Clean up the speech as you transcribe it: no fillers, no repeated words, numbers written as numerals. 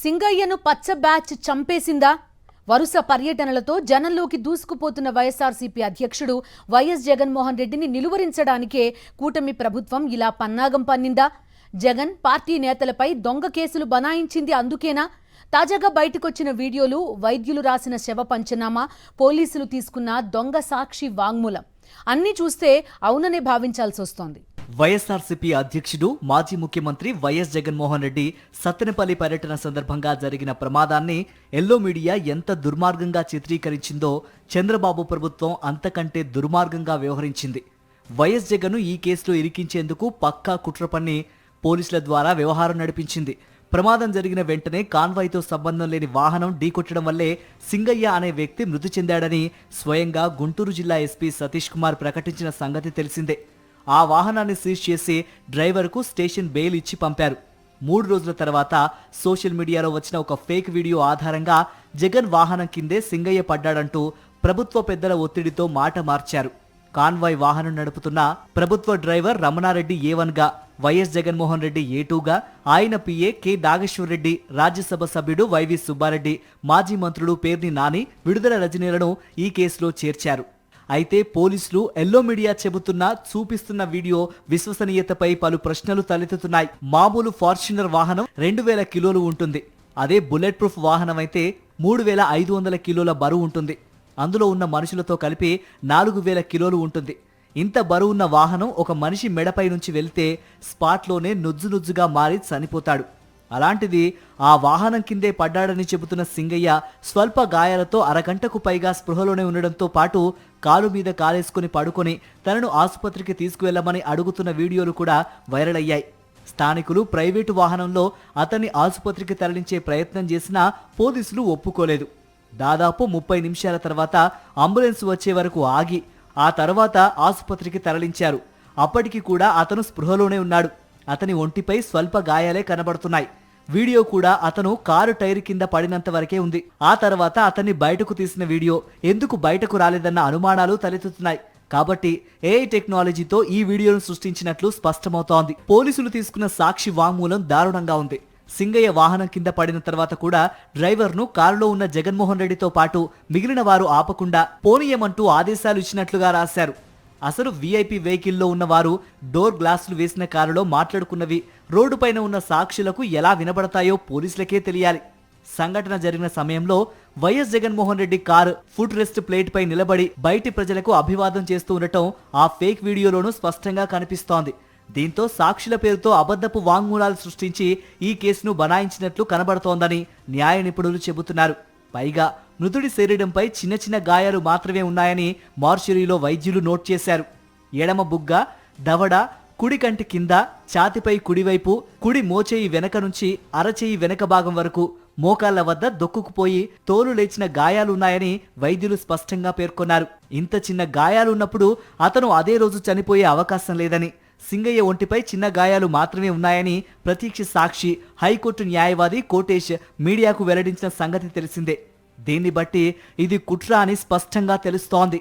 సింగయ్యను పచ్చ బ్యాచ్ చంపేసిందా? వరుస పర్యటనలతో జనంలోకి దూసుకుపోతున్న వైఎస్ఆర్సీపీ అధ్యక్షుడు వైఎస్ జగన్మోహన్ రెడ్డిని నిలువరించడానికే కూటమి ప్రభుత్వం ఇలా పన్నాగం పన్నిందా? జగన్ పార్టీ నేతలపై దొంగ కేసులు బనాయించింది అందుకేనా? తాజాగా బయటకొచ్చిన వీడియోలు, వైద్యులు రాసిన శవ పంచనామా, పోలీసులు తీసుకున్న దొంగ సాక్షి వాంగ్మూలం అన్నీ చూస్తే అవుననే భావించాల్సి వస్తోంది. వైఎస్ఆర్సీపీ అధ్యక్షుడు మాజీ ముఖ్యమంత్రి వైఎస్ జగన్మోహన్ రెడ్డి సత్తెనపల్లి పర్యటన సందర్భంగా జరిగిన ప్రమాదాన్ని ఎల్లో మీడియా ఎంత దుర్మార్గంగా చిత్రీకరించిందో చంద్రబాబు ప్రభుత్వం అంతకంటే దుర్మార్గంగా వ్యవహరించింది. వైఎస్ జగన్ను ఈ కేసులో ఇరికించేందుకు పక్కా కుట్ర పన్ని పోలీసుల ద్వారా వ్యవహారం నడిపించింది. ప్రమాదం జరిగిన వెంటనే కాన్వాయ్తో సంబంధం లేని వాహనం ఢీకొట్టడం వల్లే సింగయ్య అనే వ్యక్తి మృతి చెందాడని స్వయంగా గుంటూరు జిల్లా ఎస్పీ సతీష్ కుమార్ ప్రకటించిన సంగతి తెలిసిందే. ఆ వాహనాన్ని సీజ్ చేసి డ్రైవర్కు స్టేషన్ బెయిల్ ఇచ్చి పంపారు. 3 రోజుల తర్వాత సోషల్ మీడియాలో వచ్చిన ఒక ఫేక్ వీడియో ఆధారంగా జగన్ వాహనం కిందే సింగయ్య పడ్డాడంటూ ప్రభుత్వ పెద్దల ఒత్తిడితో మాట మార్చారు. కాన్వాయ్ వాహనం నడుపుతున్న ప్రభుత్వ డ్రైవర్ రమణారెడ్డి A1 గా, వైఎస్ జగన్మోహన్ రెడ్డి A2 గా, ఆయన పిఏ కె నాగేశ్వర్ రెడ్డి, రాజ్యసభ సభ్యుడు వైవి సుబ్బారెడ్డి, మాజీ మంత్రులు పేర్ని నాని, విడుదల రజనీలను ఈ కేసులో చేర్చారు. అయితే పోలీసులు ఎల్లో మీడియా చూపిస్తున్న వీడియో విశ్వసనీయతపై పలు ప్రశ్నలు తలెత్తుతున్నాయి. మామూలు ఫార్చునర్ వాహనం 2000 కిలోలు ఉంటుంది. అదే బుల్లెట్ ప్రూఫ్ వాహనం అయితే 3500 కిలోల బరువు ఉంటుంది. అందులో ఉన్న మనుషులతో కలిపి 4000 కిలోలు ఉంటుంది. ఇంత బరువున్న వాహనం ఒక మనిషి మెడపై నుంచి వెళ్తే స్పాట్లోనే నుజ్జుగా మారి చనిపోతాడు. అలాంటిది ఆ వాహనం కిందే పడ్డాడని చెబుతున్న సింగయ్య స్వల్ప గాయాలతో అరగంటకు పైగా స్పృహలోనే ఉండడంతో పాటు కాలు మీద కాలేసుకుని పడుకొని తనను ఆసుపత్రికి తీసుకువెళ్లమని అడుగుతున్న వీడియోలు కూడా వైరల్ అయ్యాయి. స్థానికులు ప్రైవేటు వాహనంలో అతన్ని ఆసుపత్రికి తరలించే ప్రయత్నం చేసినా పోలీసులు ఒప్పుకోలేదు. దాదాపు 30 నిమిషాల తర్వాత అంబులెన్స్ వచ్చే వరకు ఆగి ఆ తర్వాత ఆసుపత్రికి తరలించారు. అప్పటికి కూడా అతను స్పృహలోనే ఉన్నాడు. అతని ఒంటిపై స్వల్ప గాయాలే కనబడుతున్నాయి. వీడియో కూడా అతను కారు టైర్ కింద పడినంత వరకే ఉంది. ఆ తర్వాత అతన్ని బయటకు తీసిన వీడియో ఎందుకు బయటకు రాలేదన్న అనుమానాలు తలెత్తుతున్నాయి. కాబట్టి ఏఐ టెక్నాలజీతో ఈ వీడియోను సృష్టించినట్లు స్పష్టమవుతోంది. పోలీసులు తీసుకున్న సాక్షి వాంగ్మూలం దారుణంగా ఉంది. సింగయ్య వాహనం కింద పడిన తర్వాత కూడా డ్రైవర్ను కారులో ఉన్న జగన్మోహన్ రెడ్డితో పాటు మిగిలిన వారు ఆపకుండా పోనీయమంటూ ఆదేశాలు ఇచ్చినట్లుగా రాశారు. అసలు వీఐపీ వెహికల్లో ఉన్నవారు డోర్ గ్లాసులు వేసిన కారులో మాట్లాడుకున్నవి రోడ్డుపైన ఉన్న సాక్షులకు ఎలా వినబడతాయో పోలీసులకే తెలియాలి. సంఘటన జరిగిన సమయంలో YS Jaganmohan Reddy car foot rest plate పై నిలబడి బయటి ప్రజలకు అభివాదం చేస్తూ ఉండటం ఆ ఫేక్ వీడియోలోనూ స్పష్టంగా కనిపిస్తోంది. దీంతో సాక్షుల పేరుతో అబద్ధపు వాంగ్మూలాలు సృష్టించి ఈ కేసును బనాయించినట్లు కనబడుతోందని న్యాయ నిపుణులు చెబుతున్నారు. పైగా మృతుడి శరీరంపై చిన్న గాయాలు మాత్రమే ఉన్నాయని మార్చురీలో వైద్యులు నోట్ చేశారు. ఎడమ బుగ్గ, దవడ, కుడి కంటి కింద, ఛాతిపై కుడివైపు, కుడి మోచేయి వెనక నుంచి అరచేయి వెనక భాగం వరకు, మోకాళ్ల వద్ద దొక్కుకుపోయి తోలు లేచిన గాయాలున్నాయని వైద్యులు స్పష్టంగా పేర్కొన్నారు. ఇంత చిన్న గాయాలున్నప్పుడు అతను అదే రోజు చనిపోయే అవకాశం లేదని, సింగయ్య ఒంటిపై చిన్న గాయాలు మాత్రమే ఉన్నాయని ప్రత్యక్ష సాక్షి హైకోర్టు న్యాయవాది కోటేష్ మీడియాకు వెల్లడించిన సంగతి తెలిసిందే. దీన్ని బట్టి ఇది కుట్ర అని స్పష్టంగా తెలుస్తోంది.